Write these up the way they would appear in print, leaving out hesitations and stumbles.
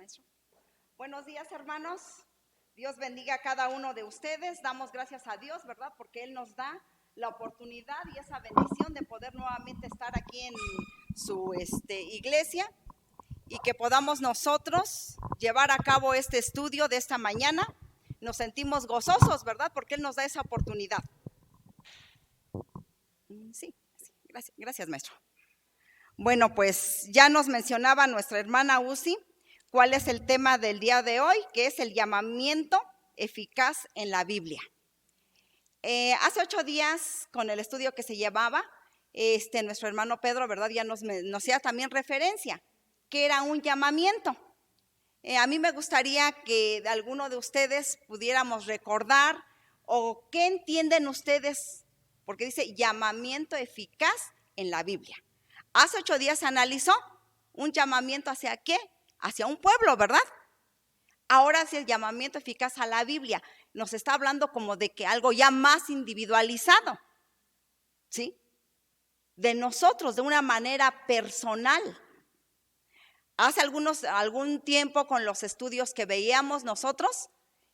maestro. Buenos días, hermanos. Dios bendiga a cada uno de ustedes. Damos gracias a Dios, ¿verdad? Porque Él nos da la oportunidad y esa bendición de poder nuevamente estar aquí en su iglesia y que podamos nosotros llevar a cabo este estudio de esta mañana. Nos sentimos gozosos, ¿verdad? Porque Él nos da esa oportunidad. Sí, gracias, maestro. Bueno, pues ya nos mencionaba nuestra hermana Uzi cuál es el tema del día de hoy, que es el llamamiento eficaz en la Biblia. Hace 8 días, con el estudio que se llevaba, nuestro hermano Pedro, ¿verdad? Ya nos hacía también referencia, que era un llamamiento. A mí me gustaría que de alguno de ustedes pudiéramos recordar o qué entienden ustedes, porque dice llamamiento eficaz en la Biblia. Hace 8 días se analizó un llamamiento hacia qué, hacia un pueblo, ¿verdad? Ahora sí el llamamiento eficaz a la Biblia nos está hablando como de que algo ya más individualizado, ¿sí? De nosotros, de una manera personal. Hace algún tiempo con los estudios que veíamos nosotros,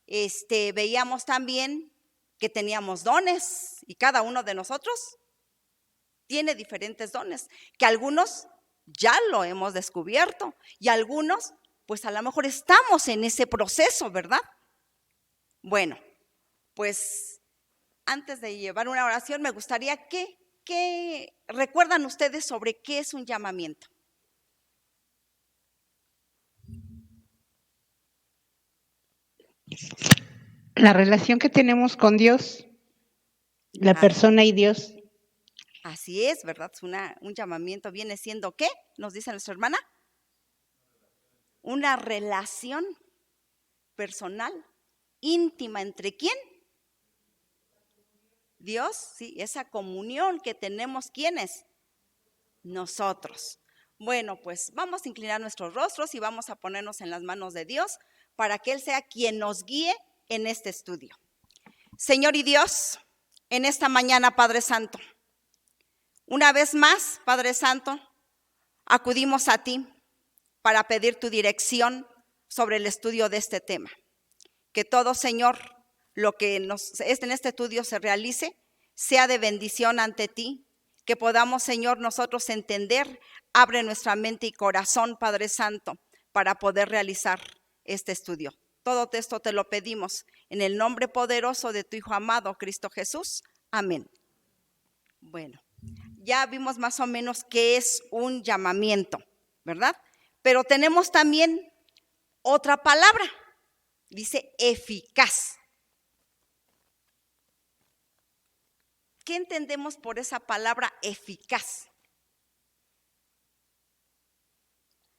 veíamos también que teníamos dones y cada uno de nosotros tiene diferentes dones, que algunos ya lo hemos descubierto y algunos pues a lo mejor estamos en ese proceso, ¿verdad? Bueno, pues antes de llevar una oración me gustaría que recuerdan ustedes sobre qué es un llamamiento. La relación que tenemos con Dios, la persona y Dios. Así es, ¿verdad? Un llamamiento viene siendo ¿qué? Nos dice nuestra hermana. Una relación personal, íntima, ¿entre quién? Dios, sí, esa comunión que tenemos, ¿quiénes? Nosotros. Bueno, pues vamos a inclinar nuestros rostros y vamos a ponernos en las manos de Dios para que Él sea quien nos guíe en este estudio. Señor y Dios, en esta mañana, Padre Santo, una vez más, Padre Santo, acudimos a ti para pedir tu dirección sobre el estudio de este tema. Que todo, Señor, lo que en este estudio se realice, sea de bendición ante ti, que podamos, Señor, nosotros entender, abre nuestra mente y corazón, Padre Santo, para poder realizar este estudio. Todo esto te lo pedimos en el nombre poderoso de tu Hijo amado, Cristo Jesús. Amén. Bueno, ya vimos más o menos qué es un llamamiento, ¿verdad? Pero tenemos también otra palabra, dice eficaz. ¿Qué entendemos por esa palabra eficaz?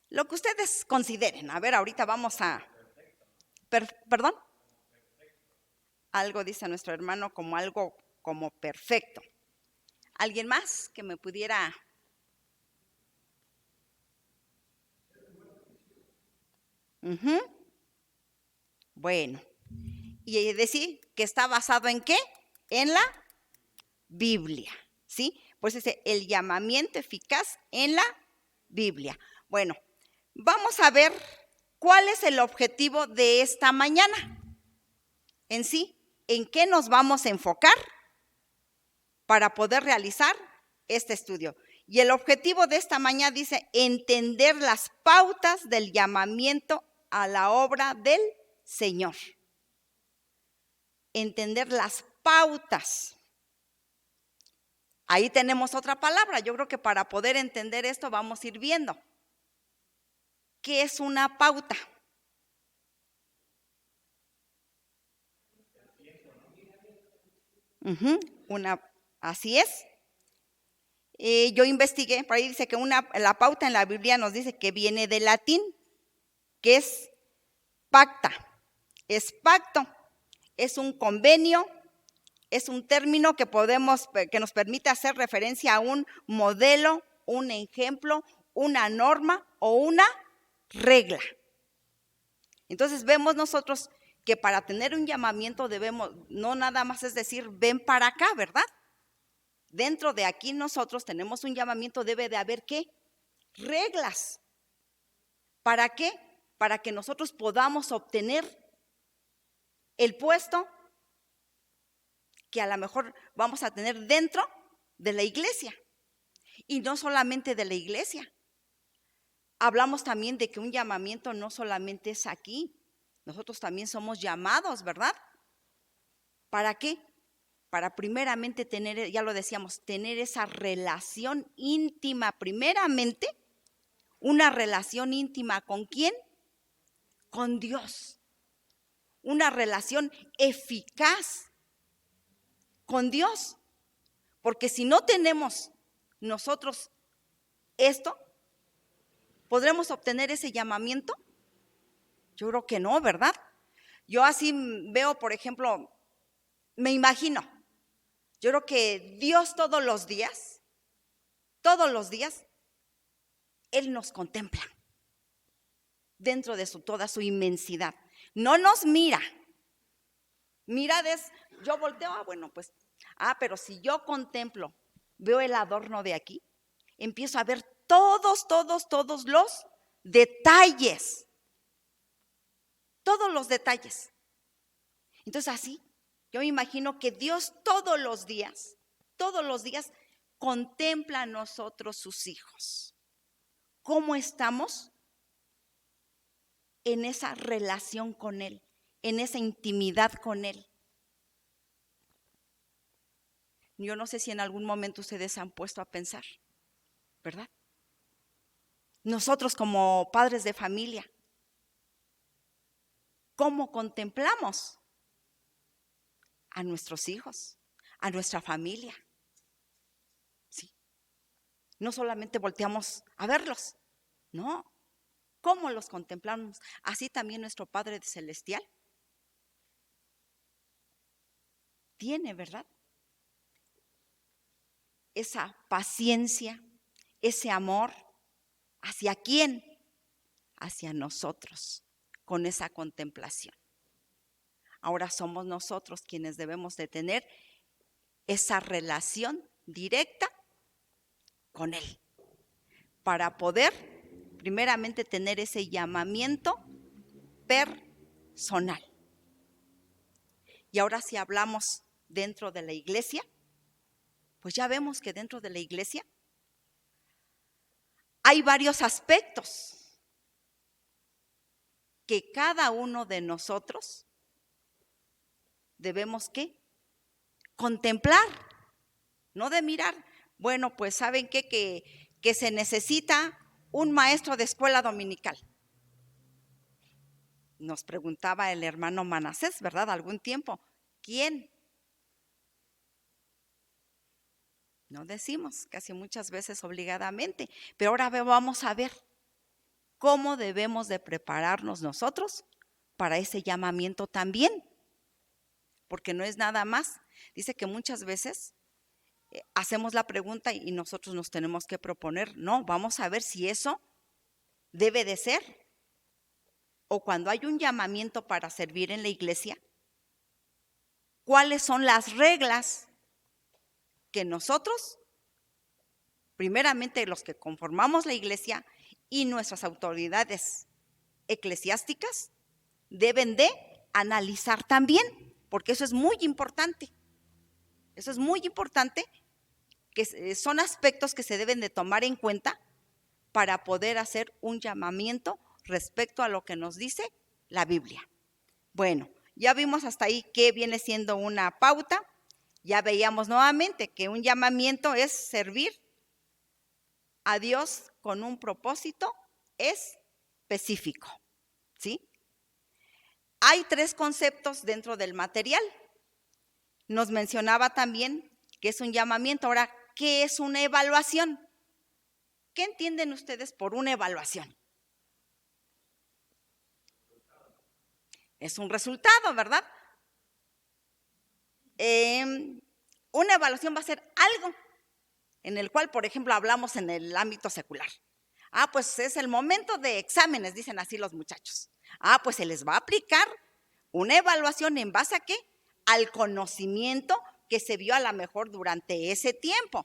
Lo que ustedes consideren. A ver, ahorita vamos a... ¿Perdón? Algo dice nuestro hermano como algo como perfecto. ¿Alguien más que me pudiera... Bueno, y decir que está basado en ¿qué? En la Biblia, ¿sí? Pues dice el llamamiento eficaz en la Biblia. Bueno, vamos a ver cuál es el objetivo de esta mañana en sí, en qué nos vamos a enfocar para poder realizar este estudio. Y el objetivo de esta mañana dice entender las pautas del llamamiento a la obra del Señor. Entender las pautas. Ahí tenemos otra palabra. Yo creo que para poder entender esto vamos a ir viendo. ¿Qué es una pauta? Así es. Yo investigué, por ahí dice que la pauta en la Biblia nos dice que viene del latín, que es pacta, es pacto, es un convenio, es un término que nos permite hacer referencia a un modelo, un ejemplo, una norma o una regla. Entonces vemos nosotros que para tener un llamamiento debemos, no nada más es decir, ven para acá, ¿verdad? Dentro de aquí nosotros tenemos un llamamiento, debe de haber ¿qué? Reglas. ¿Para qué? para que nosotros podamos obtener el puesto que a lo mejor vamos a tener dentro de la iglesia. Y no solamente de la iglesia. Hablamos también de que un llamamiento no solamente es aquí. Nosotros también somos llamados, ¿verdad? ¿Para qué? Para primeramente tener, ya lo decíamos, tener esa relación íntima. Primeramente, una relación íntima ¿con quién? Con Dios. Una relación eficaz con Dios. Porque si no tenemos nosotros esto, ¿podremos obtener ese llamamiento? Yo creo que no, ¿verdad? Yo así veo, por ejemplo, me imagino, yo creo que Dios todos los días, Él nos contempla dentro de toda su inmensidad. No nos mira. Yo volteo, pero si yo contemplo, veo el adorno de aquí, empiezo a ver todos los detalles. Todos los detalles. Entonces así, yo me imagino que Dios todos los días, contempla a nosotros sus hijos. ¿Cómo estamos en esa relación con Él, en esa intimidad con Él? Yo no sé si en algún momento ustedes se han puesto a pensar, ¿verdad? Nosotros como padres de familia, ¿cómo contemplamos a nuestros hijos, a nuestra familia? Sí. No solamente volteamos a verlos, no. ¿Cómo los contemplamos? Así también nuestro Padre Celestial tiene, ¿verdad? Esa paciencia, ese amor, ¿hacia quién? Hacia nosotros, con esa contemplación. Ahora somos nosotros quienes debemos de tener esa relación directa con Él, para poder primeramente tener ese llamamiento personal. Y ahora si hablamos dentro de la iglesia, pues ya vemos que dentro de la iglesia hay varios aspectos que cada uno de nosotros debemos ¿qué? Contemplar, no de mirar. Bueno, pues ¿saben qué? Que se necesita un maestro de escuela dominical. Nos preguntaba el hermano Manasés, ¿verdad? Algún tiempo, ¿quién? No decimos, casi muchas veces obligadamente, pero ahora vamos a ver cómo debemos de prepararnos nosotros para ese llamamiento también, porque no es nada más. Dice que muchas veces hacemos la pregunta y nosotros nos tenemos que proponer, no, vamos a ver si eso debe de ser. O cuando hay un llamamiento para servir en la iglesia, ¿cuáles son las reglas que nosotros, primeramente los que conformamos la iglesia y nuestras autoridades eclesiásticas, deben de analizar también? Porque eso es muy importante. Eso es muy importante, que son aspectos que se deben de tomar en cuenta para poder hacer un llamamiento respecto a lo que nos dice la Biblia. Bueno, ya vimos hasta ahí que viene siendo una pauta. Ya veíamos nuevamente que un llamamiento es servir a Dios con un propósito específico, ¿sí? Hay 3 conceptos dentro del material. Nos mencionaba también que es un llamamiento. Ahora, ¿qué es una evaluación? ¿Qué entienden ustedes por una evaluación? Es un resultado, ¿verdad? Una evaluación va a ser algo en el cual, por ejemplo, hablamos en el ámbito secular. Pues es el momento de exámenes, dicen así los muchachos. Pues se les va a aplicar una evaluación en base a ¿qué? Al conocimiento que se vio a lo mejor durante ese tiempo.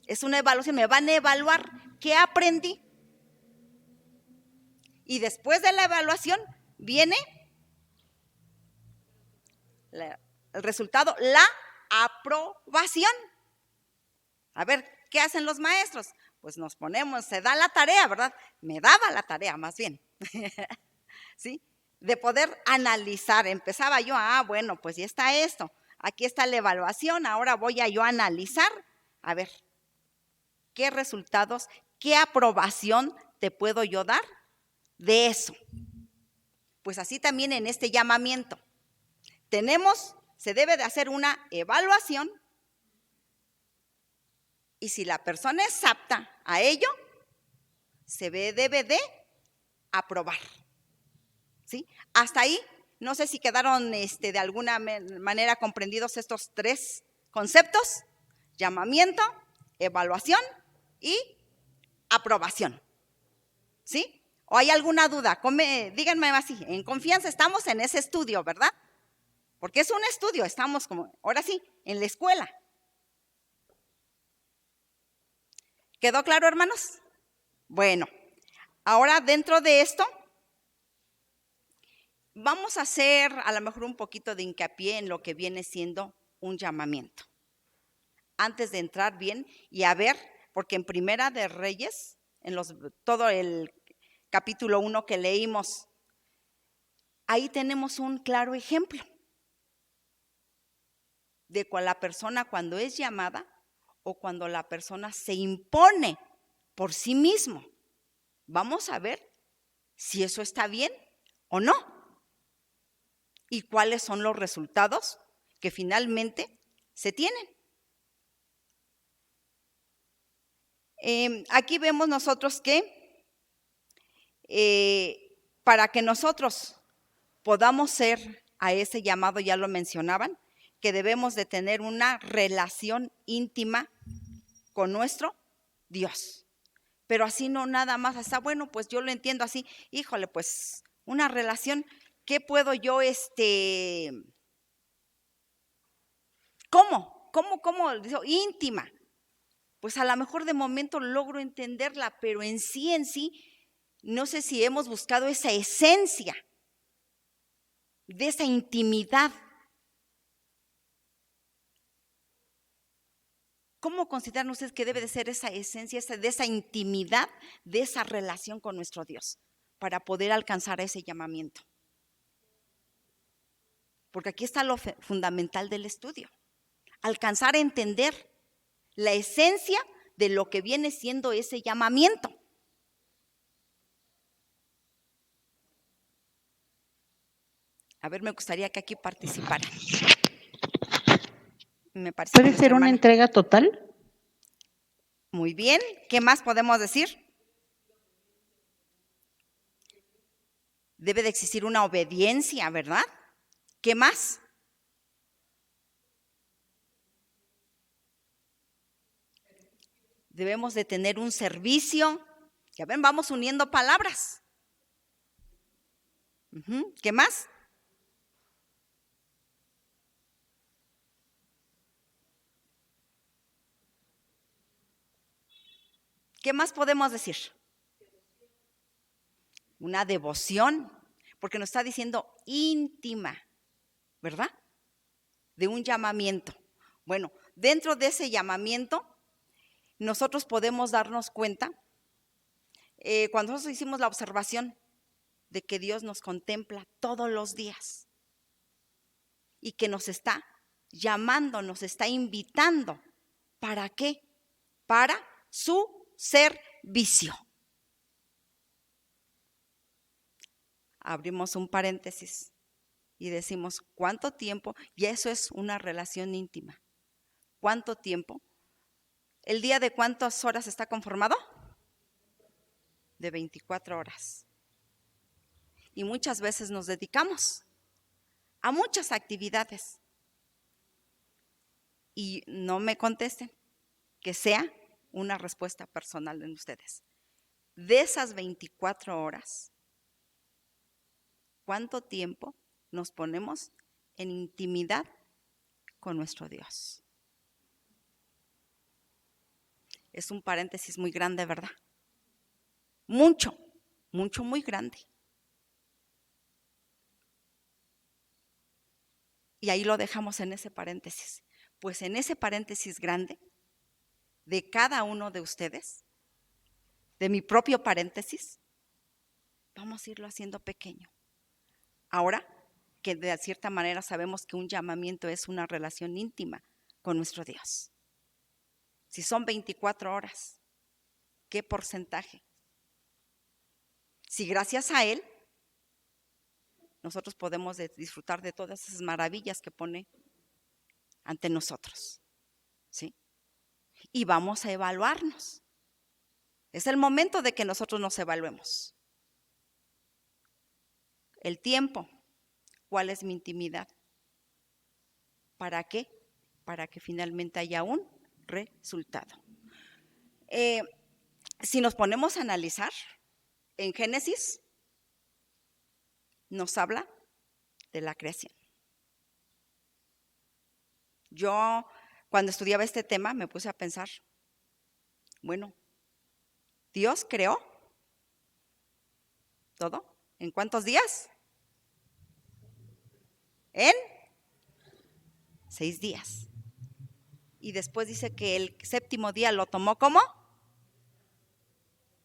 Es una evaluación, me van a evaluar qué aprendí. Y después de la evaluación viene el resultado, la aprobación. A ver, ¿qué hacen los maestros? Pues nos ponemos, se da la tarea, ¿verdad? Me daba la tarea más bien, ¿sí? De poder analizar. Empezaba yo, bueno, pues ya está esto, aquí está la evaluación, ahora voy a yo analizar, a ver, ¿qué resultados, qué aprobación te puedo yo dar de eso? Pues así también en este llamamiento. Se debe de hacer una evaluación y si la persona es apta a ello, se debe de aprobar. ¿Sí? Hasta ahí, no sé si quedaron de alguna manera comprendidos estos tres conceptos: llamamiento, evaluación y aprobación. ¿Sí? ¿O hay alguna duda? Díganme así, en confianza estamos en ese estudio, ¿verdad? Porque es un estudio, estamos ahora sí, en la escuela. ¿Quedó claro, hermanos? Bueno, ahora dentro de esto, vamos a hacer a lo mejor un poquito de hincapié en lo que viene siendo un llamamiento. Antes de entrar bien y a ver, porque en Primera de Reyes, todo el capítulo 1 que leímos, ahí tenemos un claro ejemplo de la persona cuando es llamada o cuando la persona se impone por sí mismo. Vamos a ver si eso está bien o no y cuáles son los resultados que finalmente se tienen. Aquí vemos nosotros que para que nosotros podamos ser a ese llamado, ya lo mencionaban, que debemos de tener una relación íntima con nuestro Dios. Pero así no nada más, hasta bueno, pues yo lo entiendo así, híjole, pues una relación, ¿qué puedo yo, ¿Cómo? Íntima. Pues a lo mejor de momento logro entenderla, pero en sí, no sé si hemos buscado esa esencia de esa intimidad. ¿Cómo consideran ustedes que debe de ser esa esencia, de esa intimidad, de esa relación con nuestro Dios, para poder alcanzar ese llamamiento? Porque aquí está lo fundamental del estudio. Alcanzar a entender la esencia de lo que viene siendo ese llamamiento. A ver, me gustaría que aquí participaran. Me parece ¿Puede ser una entrega total? Muy bien. ¿Qué más podemos decir? Debe de existir una obediencia, ¿verdad? ¿Qué más? Debemos de tener un servicio. Ya ven, vamos uniendo palabras. ¿Qué más? ¿Qué más podemos decir? Una devoción, porque nos está diciendo íntima, ¿verdad? De un llamamiento. Bueno, dentro de ese llamamiento, nosotros podemos darnos cuenta, cuando nosotros hicimos la observación de que Dios nos contempla todos los días y que nos está llamando, nos está invitando. ¿Para qué? Para su servicio. Abrimos un paréntesis y decimos, ¿cuánto tiempo? Y eso es una relación íntima. ¿Cuánto tiempo? ¿El día de cuántas horas está conformado? De 24 horas. Y muchas veces nos dedicamos a muchas actividades. Y no me contesten, que sea una respuesta personal de ustedes. De esas 24 horas, ¿cuánto tiempo nos ponemos en intimidad con nuestro Dios? Es un paréntesis muy grande, ¿verdad? Mucho. mucho, muy grande. Y ahí lo dejamos en ese paréntesis. Pues en ese paréntesis grande de cada uno de ustedes, de mi propio paréntesis, vamos a irlo haciendo pequeño. Ahora que de cierta manera sabemos que un llamamiento es una relación íntima con nuestro Dios. Si son 24 horas, ¿qué porcentaje? Si gracias a Él nosotros podemos disfrutar de todas esas maravillas que pone ante nosotros, ¿sí? Y vamos a evaluarnos. Es el momento de que nosotros nos evaluemos. El tiempo, ¿cuál es mi intimidad? ¿Para qué? Para que finalmente haya un resultado. Si nos ponemos a analizar, en Génesis nos habla de la creación. Yo, cuando estudiaba este tema, me puse a pensar, bueno, Dios creó todo. ¿En cuántos días? En 6 días. Y después dice que el séptimo día lo tomó ¿cómo?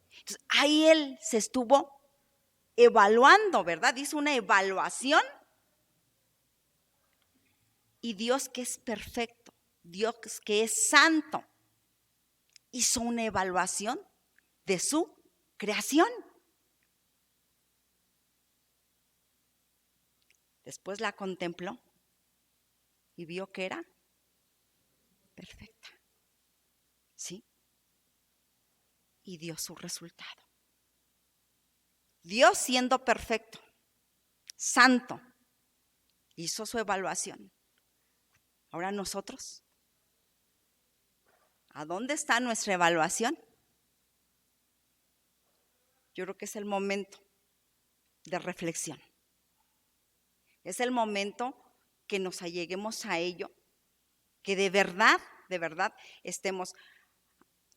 Entonces, ahí Él se estuvo evaluando, ¿verdad? Hizo una evaluación. Y Dios, que es perfecto, Dios que es santo, hizo una evaluación de su creación. Después la contempló y vio que era perfecta, ¿sí? Y dio su resultado. Dios, siendo perfecto, santo, hizo su evaluación. Ahora nosotros, ¿a dónde está nuestra evaluación? Yo creo que es el momento de reflexión. Es el momento que nos alleguemos a ello, que de verdad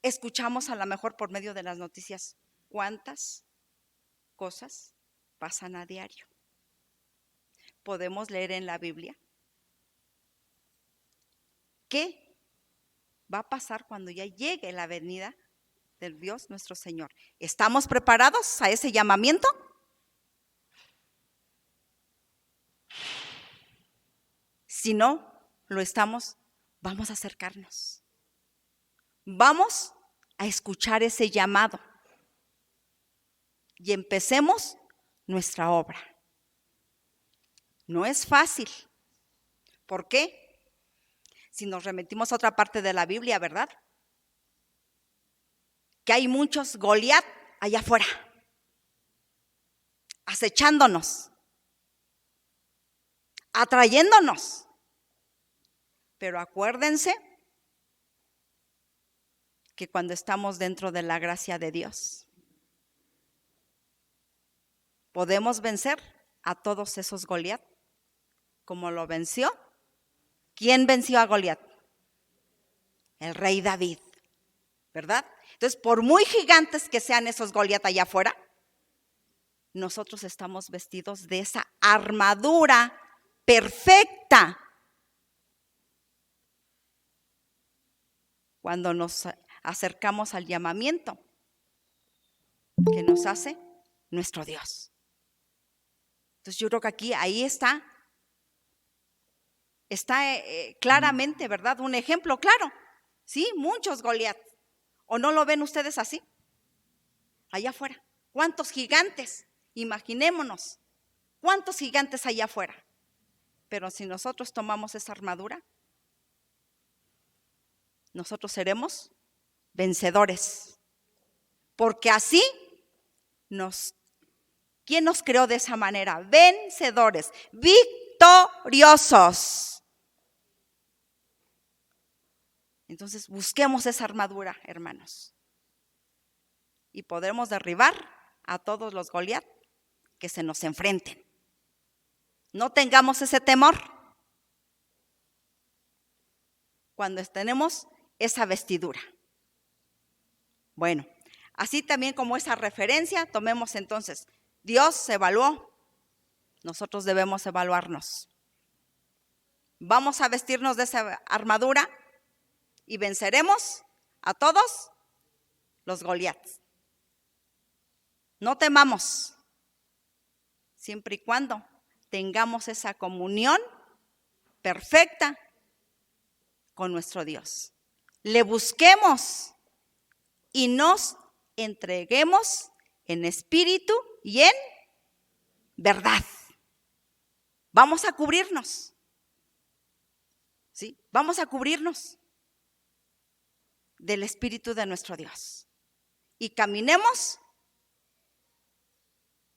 escuchamos a lo mejor por medio de las noticias cuántas cosas pasan a diario. Podemos leer en la Biblia qué va a pasar cuando ya llegue la venida del Dios nuestro Señor. ¿Estamos preparados a ese llamamiento? Si no lo estamos, vamos a acercarnos. Vamos a escuchar ese llamado y empecemos nuestra obra. No es fácil. ¿Por qué? Si nos remitimos a otra parte de la Biblia, ¿verdad? Que hay muchos Goliat allá afuera, acechándonos, atrayéndonos. Pero acuérdense que cuando estamos dentro de la gracia de Dios, podemos vencer a todos esos Goliat, como lo venció. ¿Quién venció a Goliat? El rey David, ¿verdad? Entonces, por muy gigantes que sean esos Goliat allá afuera, nosotros estamos vestidos de esa armadura perfecta. Cuando nos acercamos al llamamiento que nos hace nuestro Dios. Entonces yo creo que aquí, ahí está claramente, ¿verdad? Un ejemplo claro, ¿sí? Muchos Goliat. ¿O no lo ven ustedes así? Allá afuera. ¿Cuántos gigantes? Imaginémonos, ¿cuántos gigantes allá afuera? Pero si nosotros tomamos esa armadura, nosotros seremos vencedores. Porque así ¿quién nos creó de esa manera? Vencedores, victoriosos. Entonces busquemos esa armadura, hermanos. Y podremos derribar a todos los Goliat que se nos enfrenten. No tengamos ese temor cuando tenemos esa vestidura. Bueno, Así también como esa referencia, tomemos entonces, Dios se evaluó, nosotros debemos evaluarnos. Vamos a vestirnos de esa armadura y venceremos a todos los Goliaths. No temamos, siempre y cuando tengamos esa comunión perfecta con nuestro Dios. Le busquemos y nos entreguemos en espíritu y en verdad. Vamos a cubrirnos. ¿Sí? Vamos a cubrirnos del espíritu de nuestro Dios. Y caminemos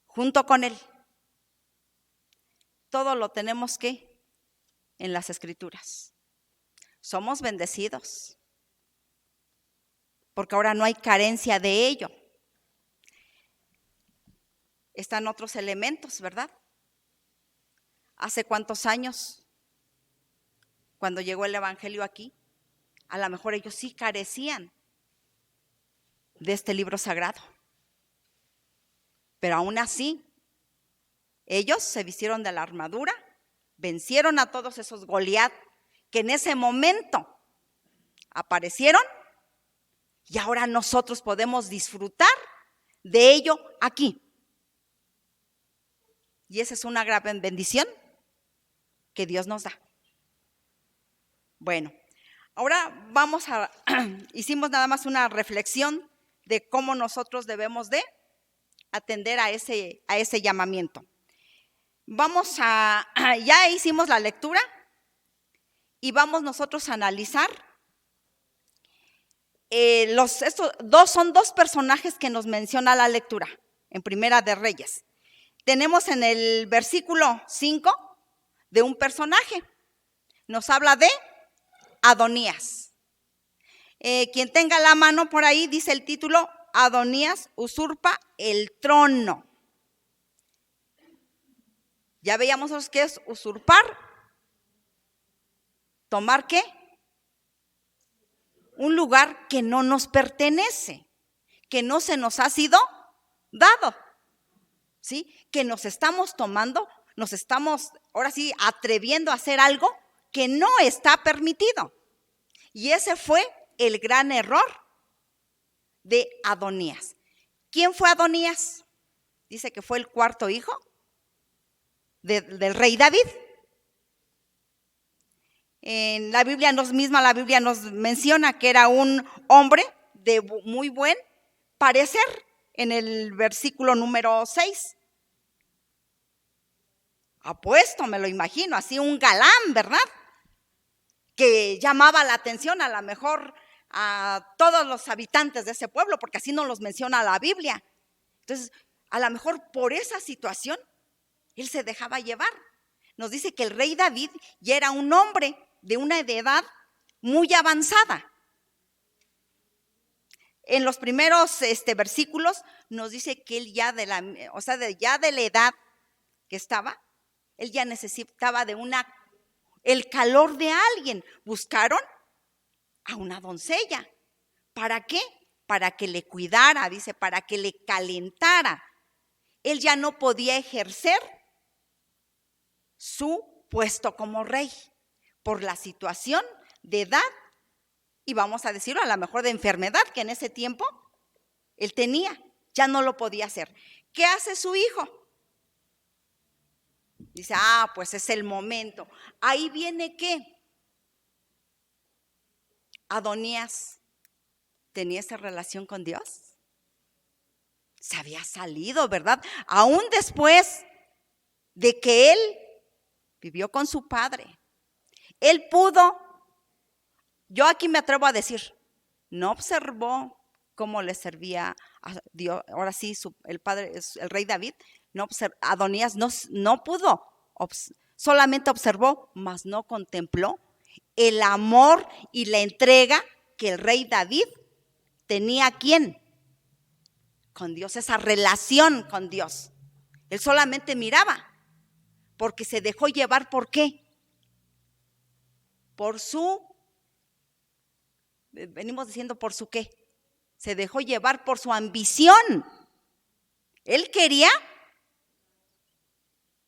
junto con Él. Todo lo tenemos que en las Escrituras. Somos bendecidos, porque ahora no hay carencia de ello. Están otros elementos, ¿verdad? ¿Hace cuántos años, cuando llegó el Evangelio aquí, a lo mejor ellos sí carecían de este libro sagrado? Pero aún así, ellos se vistieron de la armadura, vencieron a todos esos Goliat que en ese momento aparecieron, y ahora nosotros podemos disfrutar de ello aquí. Y esa es una gran bendición que Dios nos da. Bueno, ahora hicimos nada más una reflexión de cómo nosotros debemos de atender a ese llamamiento. Ya hicimos la lectura y vamos nosotros a analizar. Son dos personajes que nos menciona la lectura en Primera de Reyes. Tenemos en el versículo 5 de un personaje. Nos habla de Adonías. Quien tenga la mano por ahí, dice el título, Adonías usurpa el trono. Ya veíamos qué es usurpar. ¿Tomar qué? Un lugar que no nos pertenece, que no se nos ha sido dado, ¿sí? Que nos estamos tomando, nos estamos ahora sí atreviendo a hacer algo que no está permitido. Y ese fue el gran error de Adonías. ¿Quién fue Adonías? Dice que fue el cuarto hijo del rey David. En la Biblia nos menciona que era un hombre de muy buen parecer en el versículo número 6. Apuesto, me lo imagino, así un galán, ¿verdad? Que llamaba la atención a lo mejor a todos los habitantes de ese pueblo, porque así nos los menciona la Biblia. Entonces, a lo mejor por esa situación, él se dejaba llevar. Nos dice que el rey David ya era un hombre de una edad muy avanzada. En los primeros versículos nos dice que él ya de la edad que estaba, él ya necesitaba de el calor de alguien. Buscaron a una doncella. ¿Para qué? Para que le cuidara, dice, para que le calentara. Él ya no podía ejercer su puesto como rey por la situación de edad y vamos a decirlo, a lo mejor de enfermedad que en ese tiempo él tenía, ya no lo podía hacer. ¿Qué hace su hijo? Dice, pues es el momento. Ahí viene ¿qué? Adonías tenía esa relación con Dios. Se había salido, ¿verdad? Aún después de que él vivió con su padre, él pudo, yo aquí me atrevo a decir, no observó cómo le servía a Dios. Ahora sí, el rey David, Adonías no pudo, solamente observó, mas no contempló el amor y la entrega que el rey David tenía. ¿Quién? Con Dios, esa relación con Dios. Él solamente miraba, porque se dejó llevar. ¿Por qué? Venimos diciendo, ¿por su qué? se dejó llevar por su ambición. Él quería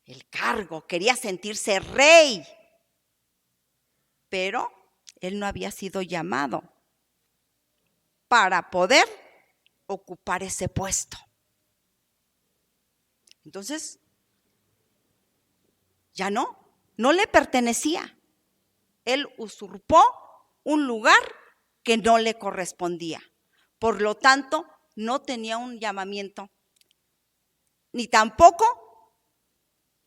el cargo, quería sentirse rey, pero él no había sido llamado para poder ocupar ese puesto. Entonces, ya no le pertenecía. Él usurpó un lugar que no le correspondía. Por lo tanto, no tenía un llamamiento, ni tampoco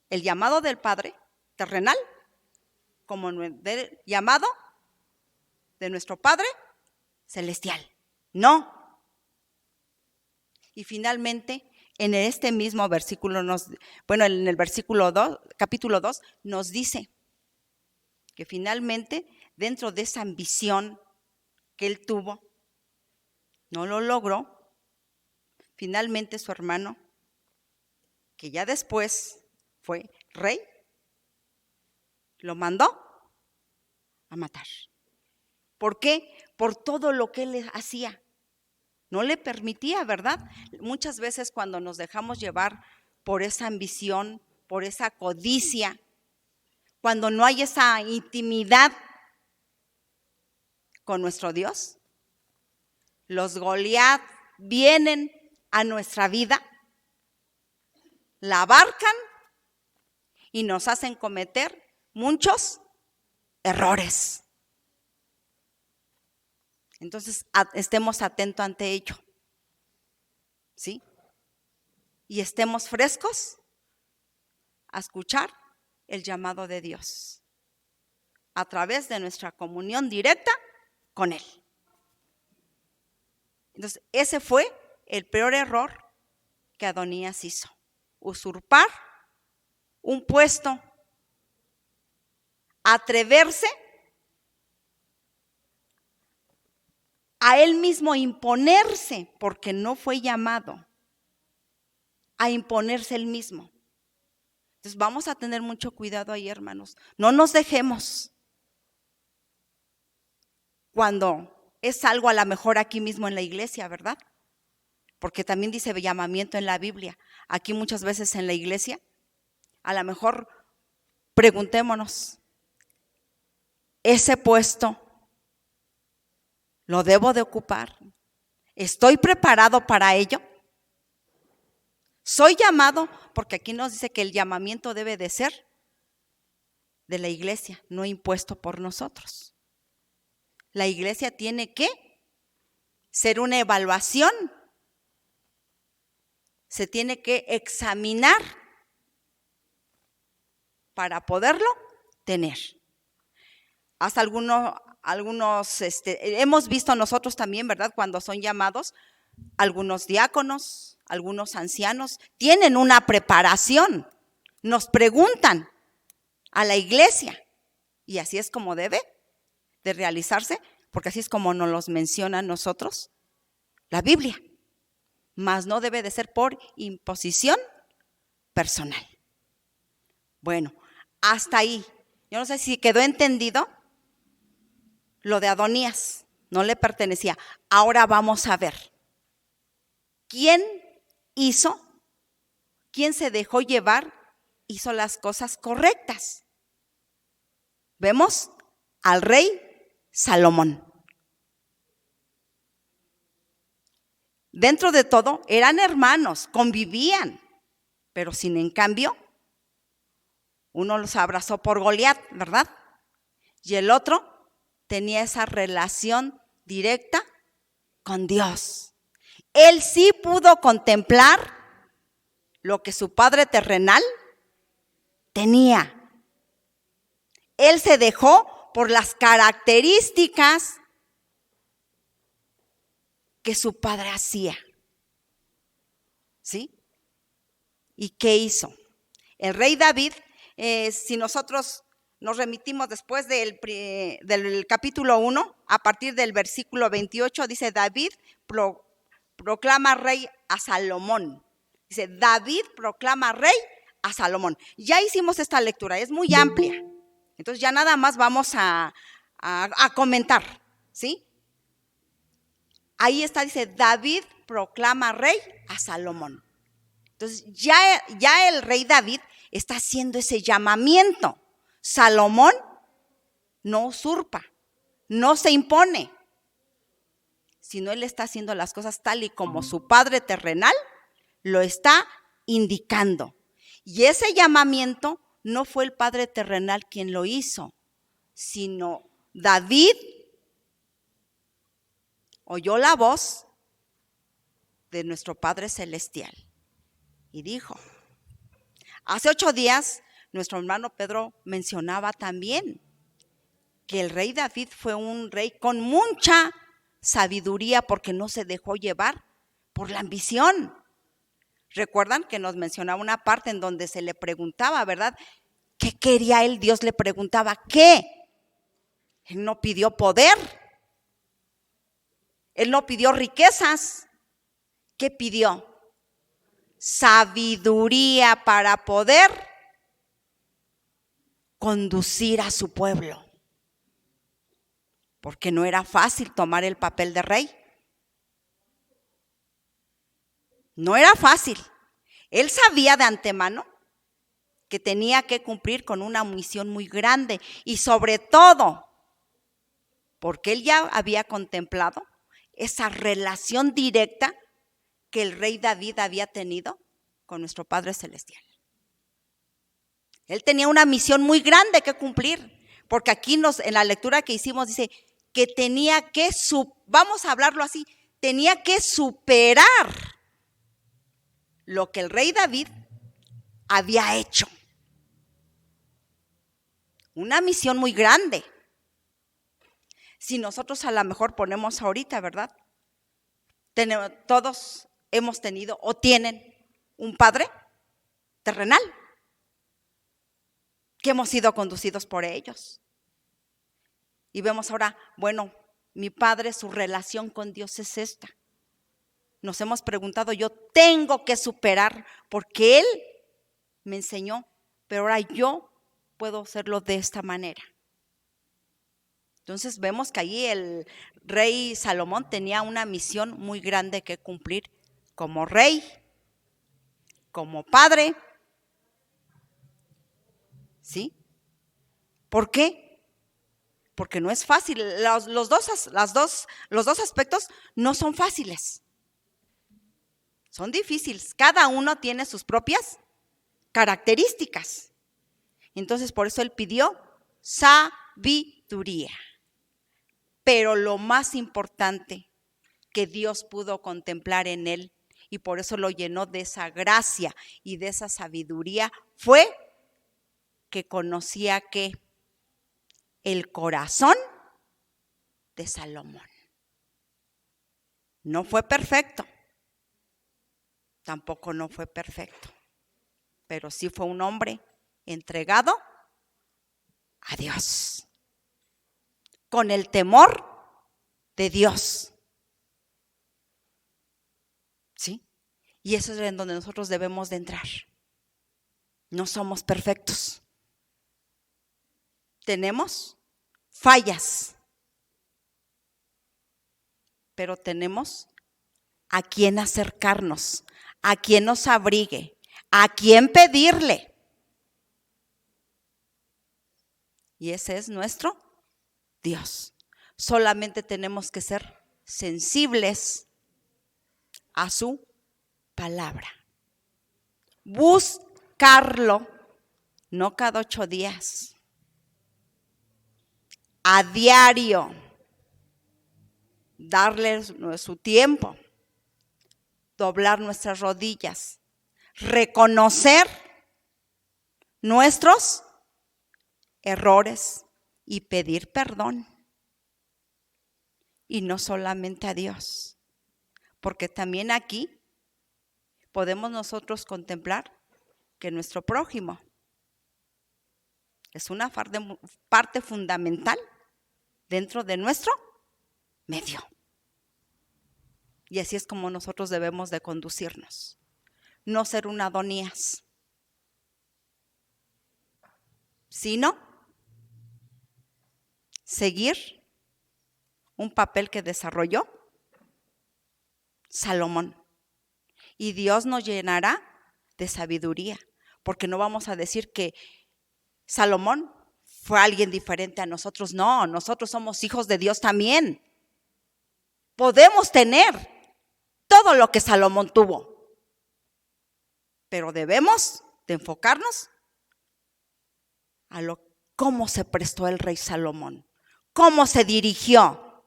el llamado del Padre terrenal, como el llamado de nuestro Padre celestial. No. Y finalmente, en este mismo versículo, en el versículo 2, capítulo 2, nos dice que finalmente, dentro de esa ambición que él tuvo, no lo logró. Finalmente su hermano, que ya después fue rey, lo mandó a matar. ¿Por qué? Por todo lo que él hacía. No le permitía, ¿verdad? Muchas veces cuando nos dejamos llevar por esa ambición, por esa codicia, cuando no hay esa intimidad con nuestro Dios, los Goliat vienen a nuestra vida, la abarcan y nos hacen cometer muchos errores. Entonces, estemos atentos ante ello, ¿sí? Y estemos frescos a escuchar el llamado de Dios a través de nuestra comunión directa con Él. Entonces, ese fue el peor error que Adonías hizo: usurpar un puesto, atreverse a él mismo imponerse, porque no fue llamado a imponerse él mismo. Entonces vamos a tener mucho cuidado ahí, hermanos. No nos dejemos, cuando es algo a lo mejor aquí mismo en la iglesia, ¿verdad? Porque también dice llamamiento en la Biblia. Aquí muchas veces en la iglesia, a lo mejor preguntémonos, ¿ese puesto lo debo de ocupar? ¿Estoy preparado para ello? ¿Soy llamado? Porque aquí nos dice que el llamamiento debe de ser de la iglesia, no impuesto por nosotros. La iglesia tiene que ser una evaluación, se tiene que examinar para poderlo tener. Hasta algunos hemos visto nosotros también, ¿verdad? Cuando son llamados, algunos diáconos, algunos ancianos, tienen una preparación. Nos preguntan a la iglesia, y así es como debe de realizarse, porque así es como nos los menciona a nosotros la Biblia. Mas no debe de ser por imposición personal. Bueno, hasta ahí. Yo no sé si quedó entendido lo de Adonías, no le pertenecía. Ahora vamos a ver quién se dejó llevar, hizo las cosas correctas. Vemos al rey Salomón. Dentro de todo, eran hermanos, convivían, pero sin en cambio, uno los abrazó por Goliat, ¿verdad? Y el otro tenía esa relación directa con Dios. Él sí pudo contemplar lo que su padre terrenal tenía. Él se dejó por las características que su padre hacía. ¿Sí? ¿Y qué hizo? El rey David, si nosotros nos remitimos después del capítulo 1, a partir del versículo 28, dice: David proclama rey a Salomón. Dice: David proclama rey a Salomón. Ya hicimos esta lectura, es muy amplia. Entonces ya nada más vamos a comentar, ¿sí? ahí está, dice, David proclama rey a Salomón. Entonces ya el rey David está haciendo ese llamamiento. Salomón no usurpa, no se impone, sino él está haciendo las cosas tal y como su padre terrenal lo está indicando. Y ese llamamiento no fue el padre terrenal quien lo hizo, sino David oyó la voz de nuestro Padre Celestial y dijo, hace 8 días nuestro hermano Pedro mencionaba también que el rey David fue un rey con mucha sabiduría porque no se dejó llevar por la ambición. Recuerdan que nos mencionaba una parte en donde se le preguntaba, ¿verdad? ¿Qué quería él? Dios le preguntaba, ¿qué? Él no pidió poder, él no pidió riquezas. ¿Qué pidió? Sabiduría para poder conducir a su pueblo. Porque no era fácil tomar el papel de rey. No era fácil. Él sabía de antemano que tenía que cumplir con una misión muy grande y sobre todo porque él ya había contemplado esa relación directa que el rey David había tenido con nuestro Padre Celestial. Él tenía una misión muy grande que cumplir, porque aquí en la lectura que hicimos dice que tenía que, vamos a hablarlo así, tenía que superar lo que el rey David había hecho. Una misión muy grande. Si nosotros a lo mejor ponemos ahorita, ¿verdad? Todos hemos tenido o tienen un padre terrenal que hemos sido conducidos por ellos. Y vemos ahora, bueno, mi padre, su relación con Dios es esta. Nos hemos preguntado, yo tengo que superar porque él me enseñó, pero ahora yo puedo hacerlo de esta manera. Entonces vemos que allí el rey Salomón tenía una misión muy grande que cumplir como rey, como padre. ¿Sí? ¿Por qué? Porque no es fácil. Los dos aspectos no son fáciles. Son difíciles. Cada uno tiene sus propias características. Entonces por eso él pidió sabiduría. Pero lo más importante que Dios pudo contemplar en él, y por eso lo llenó de esa gracia y de esa sabiduría, fue que conocía que el corazón de Salomón. No fue perfecto, tampoco no fue perfecto, pero sí fue un hombre entregado a Dios, con el temor de Dios. ¿Sí? Y eso es en donde nosotros debemos de entrar. No somos perfectos. Tenemos fallas, pero tenemos a quien acercarnos, a quien nos abrigue, a quien pedirle. Y ese es nuestro Dios. Solamente tenemos que ser sensibles a su palabra. Buscarlo, no cada 8 días. A diario, darle su tiempo, doblar nuestras rodillas, reconocer nuestros errores y pedir perdón. Y no solamente a Dios, porque también aquí podemos nosotros contemplar que nuestro prójimo es una parte fundamental dentro de nuestro medio. Y así es como nosotros debemos de conducirnos. No ser un Adonías, sino seguir un papel que desarrolló Salomón. Y Dios nos llenará de sabiduría, porque no vamos a decir que Salomón fue alguien diferente a nosotros. No, nosotros somos hijos de Dios también. Podemos tener todo lo que Salomón tuvo, pero debemos de enfocarnos a cómo se prestó el rey Salomón, cómo se dirigió,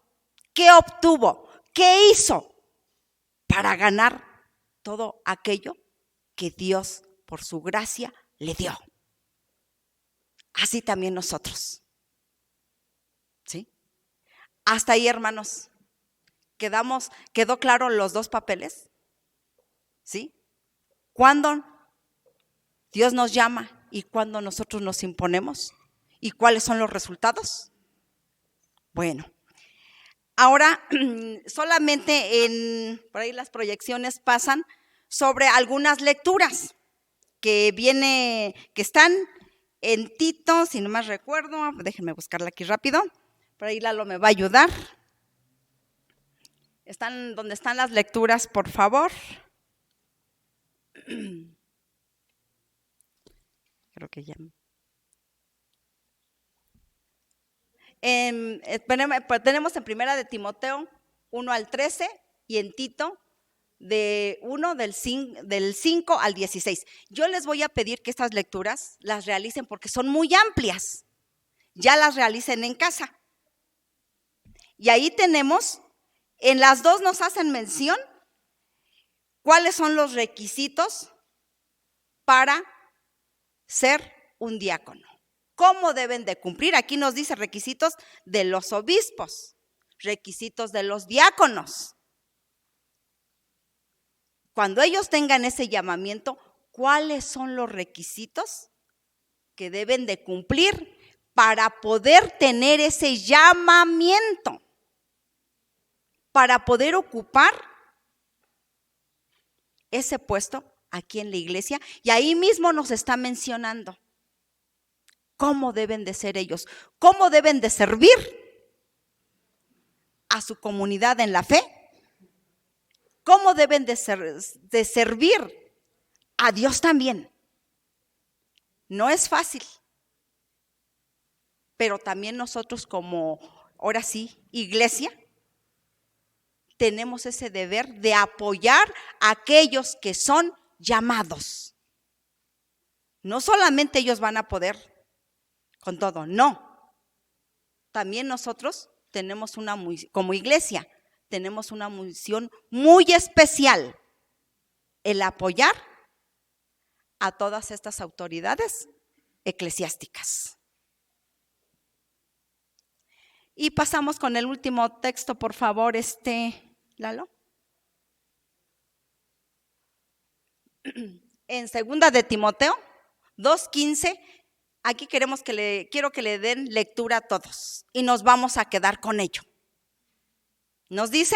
qué obtuvo, qué hizo para ganar todo aquello que Dios, por su gracia, le dio. Así también nosotros. ¿Sí? Hasta ahí, hermanos. ¿Quedó claro los dos papeles? ¿Sí? ¿Cuándo Dios nos llama y cuándo nosotros nos imponemos? ¿Y cuáles son los resultados? Bueno, ahora solamente por ahí las proyecciones pasan sobre algunas lecturas que están en Tito, si no más recuerdo, déjenme buscarla aquí rápido, por ahí Lalo me va a ayudar. ¿Están donde están las lecturas, por favor? Creo que ya. Tenemos en Primera de Timoteo 1 al 13 y en Tito del 5 al 16. Yo les voy a pedir que estas lecturas las realicen porque son muy amplias. Ya las realicen en casa. Y ahí tenemos, en las dos nos hacen mención cuáles son los requisitos para ser un diácono. ¿Cómo deben de cumplir? Aquí nos dice requisitos de los obispos, requisitos de los diáconos. Cuando ellos tengan ese llamamiento, ¿cuáles son los requisitos que deben de cumplir para poder tener ese llamamiento? Para poder ocupar ese puesto aquí en la iglesia. Y ahí mismo nos está mencionando cómo deben de ser ellos, cómo deben de servir a su comunidad en la fe, cómo deben de servir a Dios también. No es fácil, pero también nosotros como, ahora sí, iglesia, tenemos ese deber de apoyar a aquellos que son llamados. No solamente ellos van a poder con todo, no. También nosotros tenemos como iglesia, tenemos una misión muy especial, el apoyar a todas estas autoridades eclesiásticas. Y pasamos con el último texto, por favor, Lalo. En 2 de Timoteo 2:15, aquí quiero que le den lectura a todos y nos vamos a quedar con ello. Nos dice: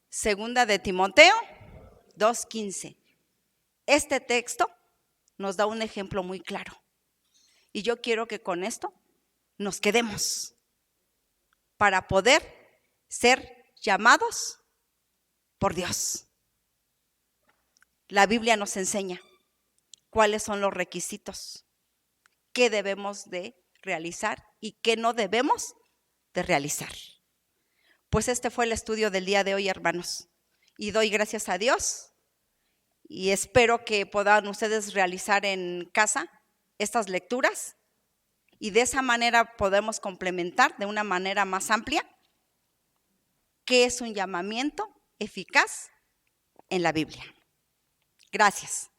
Segunda de Timoteo 2:15. Este texto nos da un ejemplo muy claro. Y yo quiero que con esto nos quedemos para poder ser llamados por Dios. La Biblia nos enseña cuáles son los requisitos, qué debemos de realizar y qué no debemos de realizar. Pues este fue el estudio del día de hoy, hermanos. Y doy gracias a Dios y espero que puedan ustedes realizar en casa estas lecturas y de esa manera podemos complementar de una manera más amplia qué es un llamamiento eficaz en la Biblia. Gracias.